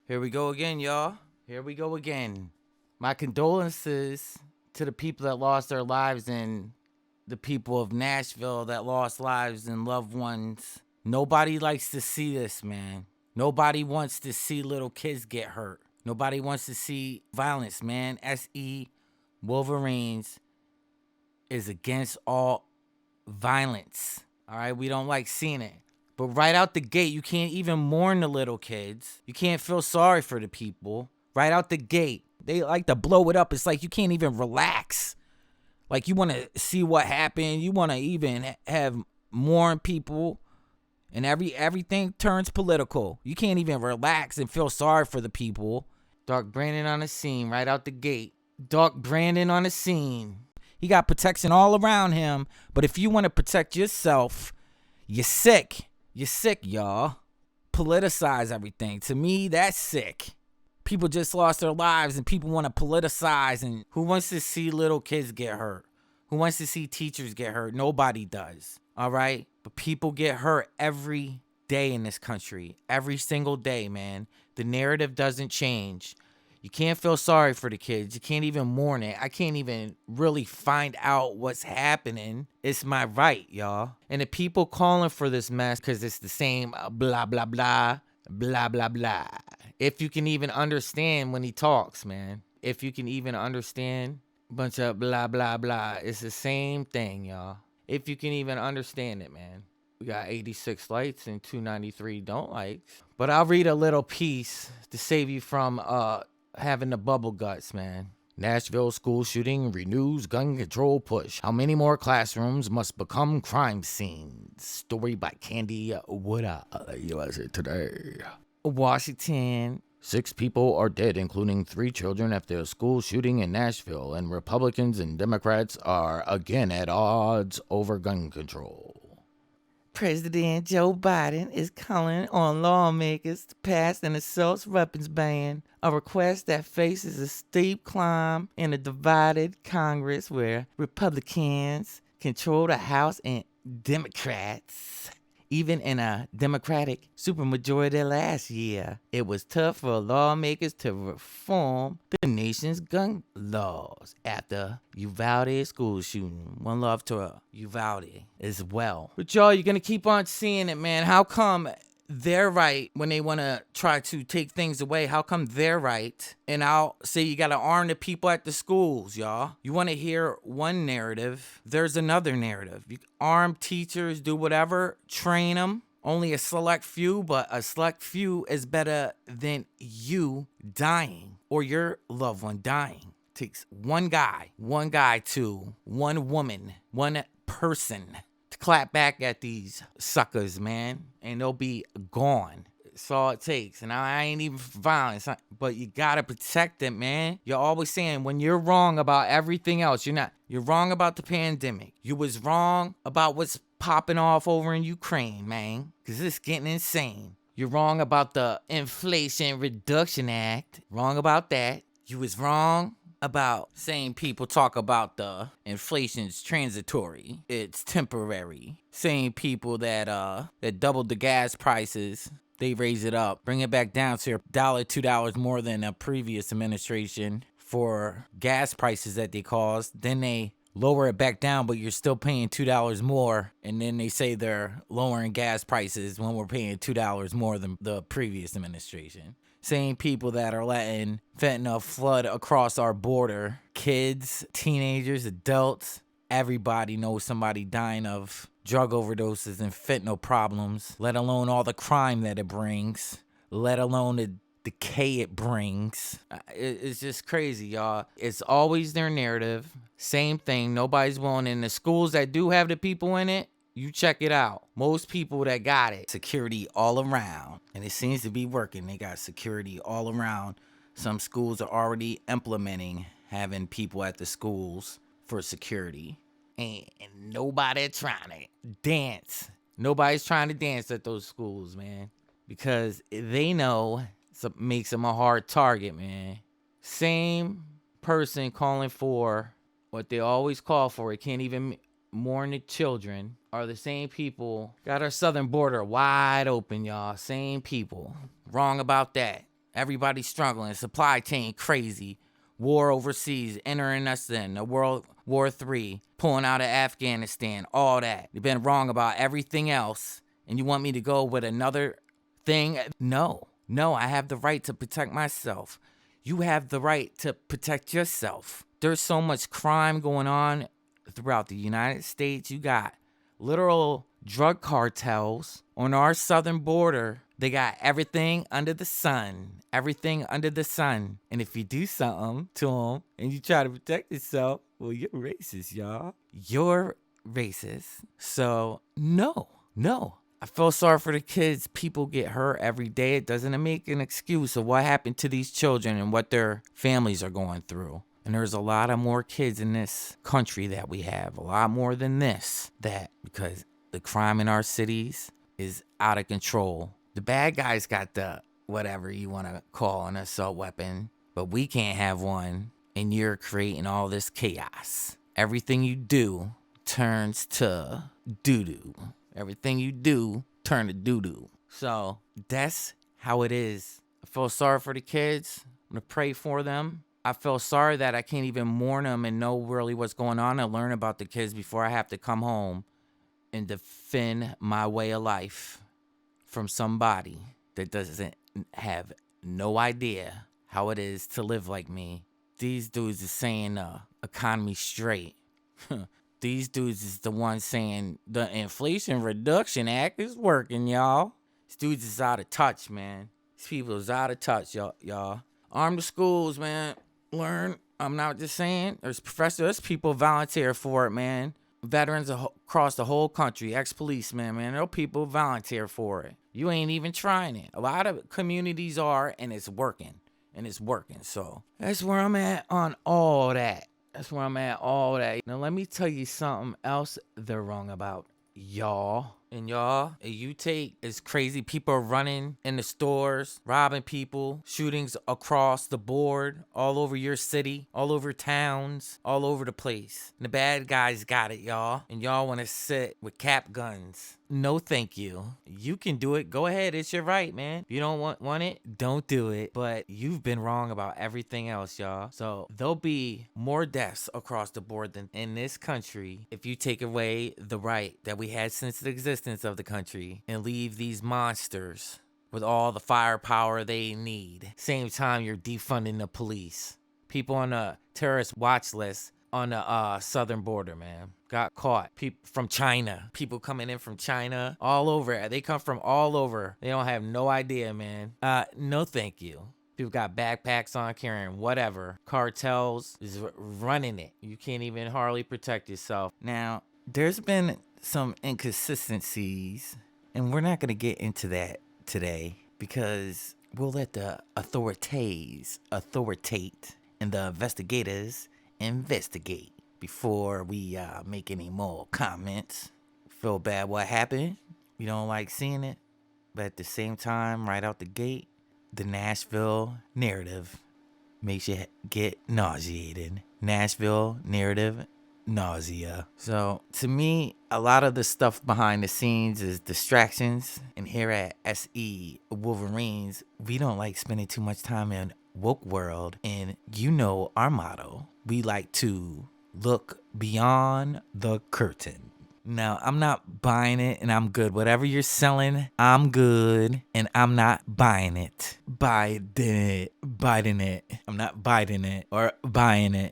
Here we go again, y'all. Here we go again. My condolences to the people that lost their lives and the people of Nashville that lost lives and loved ones. Nobody likes to see this, man. Nobody wants to see little kids get hurt. Nobody wants to see violence, man. SE Wolverines is against all violence. All right, we don't like seeing it. But right out the gate, you can't even mourn the little kids. You can't feel sorry for the people. Right out the gate, they like to blow it up. It's like you can't even relax. Like you want to see what happened. You want to even have mourn people, and everything turns political. You can't even relax and feel sorry for the people. Dark Brandon on the scene right out the gate. Dark Brandon on the scene. He got protection all around him. But if you want to protect yourself, you're sick. You're sick, y'all. Politicize everything. To me, that's sick. People just lost their lives and people want to politicize. And who wants to see little kids get hurt? Who wants to see teachers get hurt? Nobody does. All right? But people get hurt every day in this country. Every single day, man. The narrative doesn't change. You can't feel sorry for the kids. You can't even mourn it. I can't even really find out what's happening. It's my right, y'all. And the people calling for this mess because it's the same blah, blah, blah, blah, blah, blah. If you can even understand when he talks, man. If you can even understand a bunch of blah, blah, blah. It's the same thing, y'all. If you can even understand it, man. We got 86 likes and 293 don't likes. But I'll read a little piece to save you from having the bubble guts, man. Nashville school shooting renews gun control push. How many more classrooms must become crime scenes? Story by Candy Woodard, USA Today. Washington. 6 people are dead, including 3 children, after a school shooting in Nashville, and Republicans and Democrats are again at odds over gun control. President Joe Biden is calling on lawmakers to pass an assault weapons ban, a request that faces a steep climb in a divided Congress where Republicans control the House and Democrats. Even in a Democratic supermajority last year, it was tough for lawmakers to reform the nation's gun laws after Uvalde school shooting. One love to Uvalde as well. But y'all, you're going to keep on seeing it, man. How come they're right when they want to try to take things away? How come they're right? And I'll say you got to arm the people at the schools, y'all. You want to hear one narrative, there's another narrative. You arm teachers, do whatever, train them. Only a select few, but a select few is better than you dying or your loved one dying. It takes one guy to one woman, one person to clap back at these suckers, man, and they'll be gone. It's all it takes. And I ain't even for violence, but you gotta protect it, man. You're always saying when you're wrong about everything else, you're wrong about the pandemic. You was wrong about what's popping off over in Ukraine, man, because it's getting insane. You're wrong about the Inflation Reduction Act. Wrong about that. You was wrong about saying people talk about the inflation's transitory, it's temporary. Saying people that doubled the gas prices, they raise it up, bring it back down to $1, $2 more than a previous administration for gas prices that they caused. Then they lower it back down, but you're still paying $2 more. And then they say they're lowering gas prices when we're paying $2 more than the previous administration. Same people that are letting fentanyl flood across our border. Kids, teenagers, adults, everybody knows somebody dying of drug overdoses and fentanyl problems, let alone all the crime that it brings, let alone the decay it brings. It's just crazy, y'all. It's always their narrative. Same thing. Nobody's willing. In the schools that do have the people in it, you check it out. Most people that got it, security all around. And it seems to be working. They got security all around. Some schools are already implementing having people at the schools for security. And nobody trying to dance. Nobody's trying to dance at those schools, man. Because they know it makes them a hard target, man. Same person calling for what they always call for. It can't even mourn the children. Are the same people. Got our southern border wide open, y'all. Same people. Wrong about that. Everybody's struggling. Supply chain crazy. War overseas, entering us in. A World War III, pulling out of Afghanistan, all that. You've been wrong about everything else. And you want me to go with another thing? No, I have the right to protect myself. You have the right to protect yourself. There's so much crime going on throughout the United States. You got literal drug cartels on our southern border. They got everything under the sun. Everything under the sun. And if you do something to them and you try to protect yourself, well, you're racist, y'all. You're racist. So, no. I feel sorry for the kids. People get hurt every day. It doesn't make an excuse of what happened to these children and what their families are going through. And there's a lot of more kids in this country that we have. A lot more than this. Because the crime in our cities is out of control. The bad guys got the whatever you want to call an assault weapon, but we can't have one, and you're creating all this chaos. Everything you do turns to doo-doo. Everything you do turn to doo-doo. So that's how it is. I feel sorry for the kids. I'm going to pray for them. I feel sorry that I can't even mourn them and know really what's going on and learn about the kids before I have to come home and defend my way of life from somebody that doesn't have no idea how it is to live like me. These dudes is saying the economy's straight. These dudes is the ones saying the Inflation Reduction Act is working, y'all. These dudes is out of touch, man. These people is out of touch, y'all. Arm the schools, man. Learn. I'm not just saying. There's people volunteer for it, man. Veterans across the whole country, ex-policemen, man. There are people volunteer for it. You ain't even trying it. A lot of communities are, and it's working. So that's where I'm at on all that. Now let me tell you something else they're wrong about, y'all. And y'all, you take, it's crazy. People are running in the stores, robbing people, shootings across the board, all over your city, all over towns, all over the place. And the bad guys got it, y'all. And y'all want to sit with cap guns. No, thank you. You can do it. Go ahead. It's your right, man. If you don't want it, don't do it. But you've been wrong about everything else, y'all. So there'll be more deaths across the board than in this country if you take away the right that we had since the existence of the country and leave these monsters with all the firepower they need. Same time you're defunding the police. People on the terrorist watch list on the southern border, man, got caught. People from China, people coming in from China, all over. They come from all over. They don't have no idea, man. No, thank you. People got backpacks on, carrying whatever. Cartels is running it. You can't even hardly protect yourself. Now, there's been some inconsistencies, and we're not going to get into that today because we'll let the authorities and the investigators investigate before we make any more comments. Feel bad what happened. We don't like seeing it. But at the same time, right out the gate, the Nashville narrative makes you get nauseated. Nashville narrative, nausea. So to me, a lot of the stuff behind the scenes is distractions. And here at SE Wolverines, we don't like spending too much time in woke world. And you know our motto. We like to look beyond the curtain. Now, I'm not buying it and I'm good. Whatever you're selling, I'm good and I'm not buying it. Biden it. I'm not biting it or buying it.